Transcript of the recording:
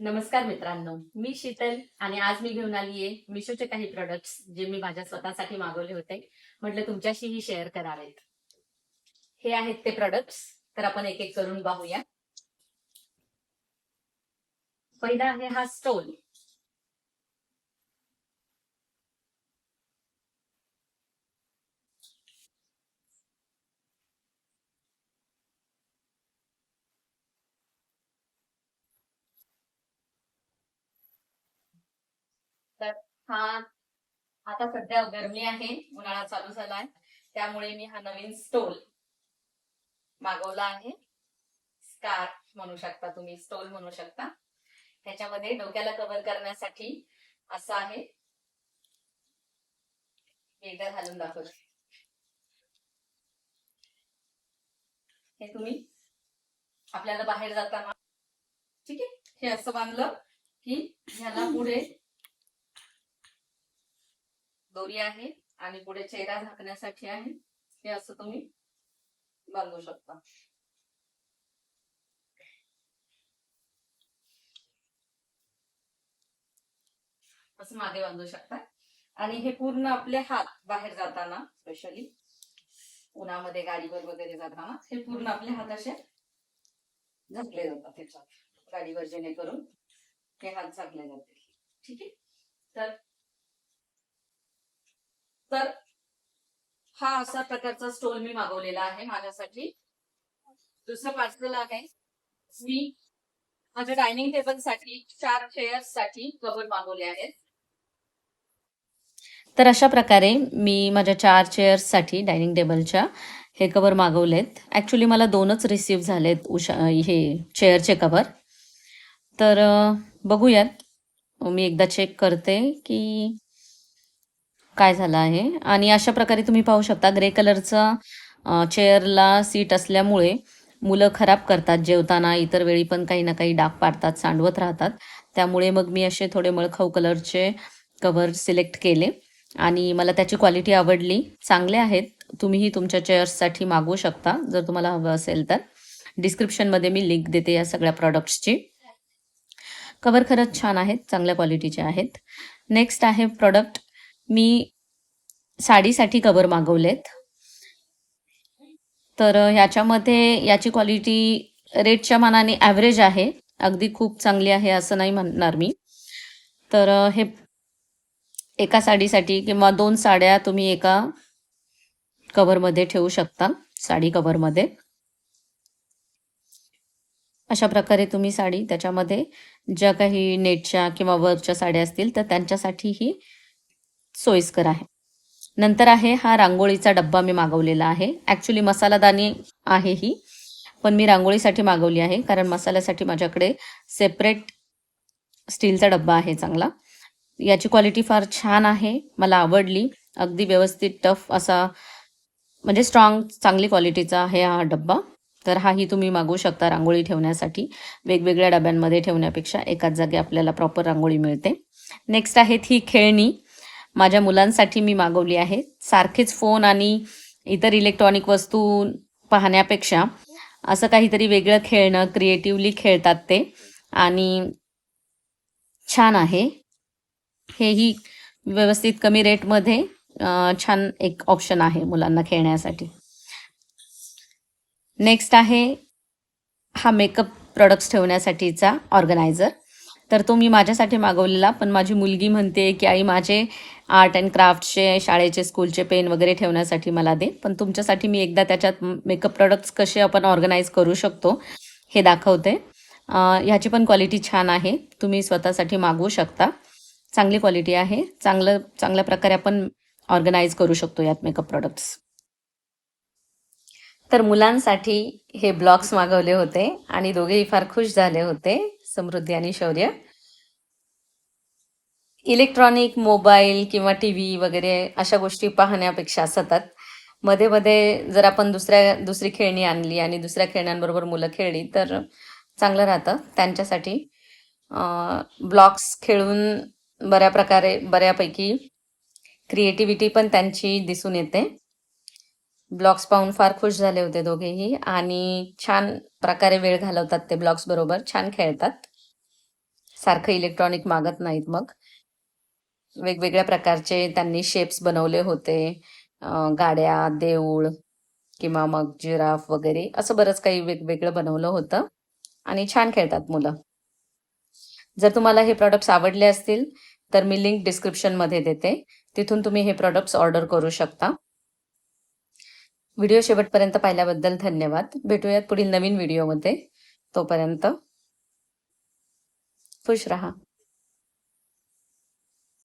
नमस्कार मित्रांनो, मी शीतल आणि आज मी घेऊन आली आहे मिशोचे काही प्रोडक्ट्स जे मी माझ्या स्वतःसाठी मागवले होते. म्हटलं तुमच्याशीही शेअर करावेत. हे आहेत ते प्रोडक्ट्स, तर आपण एक एक करून पाहूया. पहिला आहे हा स्टोल. तर हा आता सध्या गरमी आहे, उन्हाळा चालू झालाय, त्यामुळे मी हा नवीन स्टोल मागवला आहे. स्कार्फ म्हणू शकता तुम्ही, स्टोल म्हणू शकता. त्याच्यामध्ये डोक्याला कव्हर करण्यासाठी असं आहे. मी एकदा घालून दाखवते. हे तुम्ही आपल्याला बाहेर जाताना, ठीक आहे, हे असं बांधलं की ह्याला पुढे दोरी आहे आणि पुढे चेहरा झाकण्यासाठी आहे. हे असं तुम्ही बांधू शकता. असं मागे बांधू शकता. आणि हे पूर्ण आपले हात बाहेर जाताना, स्पेशली उन्हामध्ये गाडीवर वगैरे जाताना, हे पूर्ण आपले हात असे झाकले जातात. त्याच्यात गाडीवर जेणेकरून हे हात झाकले जातील. ठीक आहे. तर तर हा असा प्रकारचा स्टोल मी मागवलेला आहे माझ्यासाठी. दुसरं पार्सल आहे, मी माझ्या डायनिंग टेबल साठी 4 चेअर्स साठी कव्हर मागवले आहेत. तर अशा प्रकारे मी माझ्या 4 चेअर्ससाठी डायनिंग टेबलच्या हे कव्हर मागवलेत. ॲक्च्युली मला 2च रिसीव्ह झालेत हे चेअरचे कव्हर. तर बघूयात. मी एकदा चेक करते की काय झालं आहे. आणि अशा प्रकारे तुम्ही पाहू शकता, ग्रे कलरचं चेअरला सीट असल्यामुळे मुलं खराब करतात जेवताना, इतर वेळी पण काही ना काही डाग पाडतात, सांडवत राहतात. त्यामुळे मग मी असे थोडे मळखाऊ कलरचे कव्हर सिलेक्ट केले आणि मला त्याची क्वालिटी आवडली. चांगले आहेत. तुम्हीही तुमच्या चेअर्ससाठी मागवू शकता जर तुम्हाला हवं असेल तर. डिस्क्रिप्शनमध्ये मी लिंक देते या सगळ्या प्रॉडक्ट्सची. कव्हर खरंच छान आहेत, चांगल्या क्वालिटीचे आहेत. नेक्स्ट आहे प्रॉडक्ट, मी साडीसाठी कव्हर मागवलेत. तर ह्याच्यामध्ये याची क्वालिटी रेटच्या मानाने ॲव्हरेज आहे. अगदी खूप चांगली आहे असं नाही म्हणणार मी. तर हे एका साडीसाठी किंवा 2 साड्या तुम्ही एका कव्हरमध्ये ठेवू शकता, साडी कव्हरमध्ये. अशा प्रकारे तुम्ही साडी त्याच्यामध्ये, ज्या काही नेटच्या किंवा वर्कच्या साड्या असतील तर त्यांच्यासाठीही सोयीस्कर आहे. नंतर आहे हा रांगोळीचा डब्बा मी मागवलेला आहे. ॲक्च्युली मसालादानी आहे ही, पण मी रांगोळीसाठी मागवली आहे कारण मसाल्यासाठी माझ्याकडे सेपरेट स्टीलचा डब्बा आहे चांगला. याची क्वालिटी फार छान आहे, मला आवडली. अगदी व्यवस्थित टफ असा, म्हणजे स्ट्रॉंग, चांगली क्वालिटीचा आहे हा डब्बा. तर हाही तुम्ही मागवू शकता रांगोळी ठेवण्यासाठी. वेगवेगळ्या डब्यांमध्ये ठेवण्यापेक्षा एकाच जागी आपल्याला प्रॉपर रांगोळी मिळते. नेक्स्ट आहेत ही खेळणी. माझ्या मुलांसाठी मी मागवली आहे. सारखेच फोन आणि इतर इलेक्ट्रॉनिक वस्तू पाहण्यापेक्षा असं काहीतरी वेगळं खेळणं, क्रिएटिव्हली खेळतात ते आणि छान आहे. हेही व्यवस्थित कमी रेटमध्ये छान एक ऑप्शन आहे मुलांना खेळण्यासाठी. नेक्स्ट आहे हा मेकअप प्रोडक्ट्स ठेवण्यासाठीचा ऑर्गनायझर. तर तो मी माझ्यासाठी मागवलेला, पण माझी मुलगी म्हणते की आई माझे आर्ट अँड क्राफ्टचे, शाळेचे, स्कूलचे पेन वगैरे ठेवण्यासाठी मला दे. पण तुमच्यासाठी मी एकदा त्याच्यात मेकअप प्रोडक्ट्स कसे आपण ऑर्गनाईज करू शकतो हे दाखवते. ह्याची पण क्वालिटी छान आहे, तुम्ही स्वतःसाठी मागवू शकता. चांगली क्वालिटी आहे. चांगल्या प्रकारे आपण ऑर्गनाईज करू शकतो यात मेकअप प्रोडक्ट्स. तर मुलांसाठी हे ब्लॉक्स मागवले होते आणि दोघेही फार खुश झाले होते, समृद्धी आणि शौर्य. इलेक्ट्रॉनिक मोबाईल किंवा टी व्ही वगैरे अशा गोष्टी पाहण्यापेक्षा सतत मध्ये मध्ये जर आपण दुसरी खेळणी आणली आणि दुसऱ्या खेळण्यांबरोबर मुलं खेळली तर चांगलं राहतं त्यांच्यासाठी. ब्लॉक्स खेळून बऱ्यापैकी क्रिएटिव्हिटी पण त्यांची दिसून येते. ब्लॉग्स पाहून फार खुश झाले होते दोघेही आणि छान प्रकारे वेळ घालवतात ते ब्लॉग्स बरोबर, छान खेळतात. सारखं इलेक्ट्रॉनिक मागत नाहीत मग. वेगवेगळ्या प्रकारचे त्यांनी शेप्स बनवले होते. गाड्या, देऊळ किंवा मग जिराफ वगैरे असं बरंच काही वेगवेगळं बनवलं होतं आणि छान खेळतात मुलं. जर तुम्हाला हे प्रॉडक्ट्स आवडले असतील तर मी लिंक डिस्क्रिप्शनमध्ये देते. तिथून तुम्ही हे प्रॉडक्ट्स ऑर्डर करू शकता. व्हिडिओ शेवटपर्यंत पाहिल्याबद्दल धन्यवाद. भेटूयात पुढील नवीन व्हिडिओमध्ये. तोपर्यंत खुश रहा.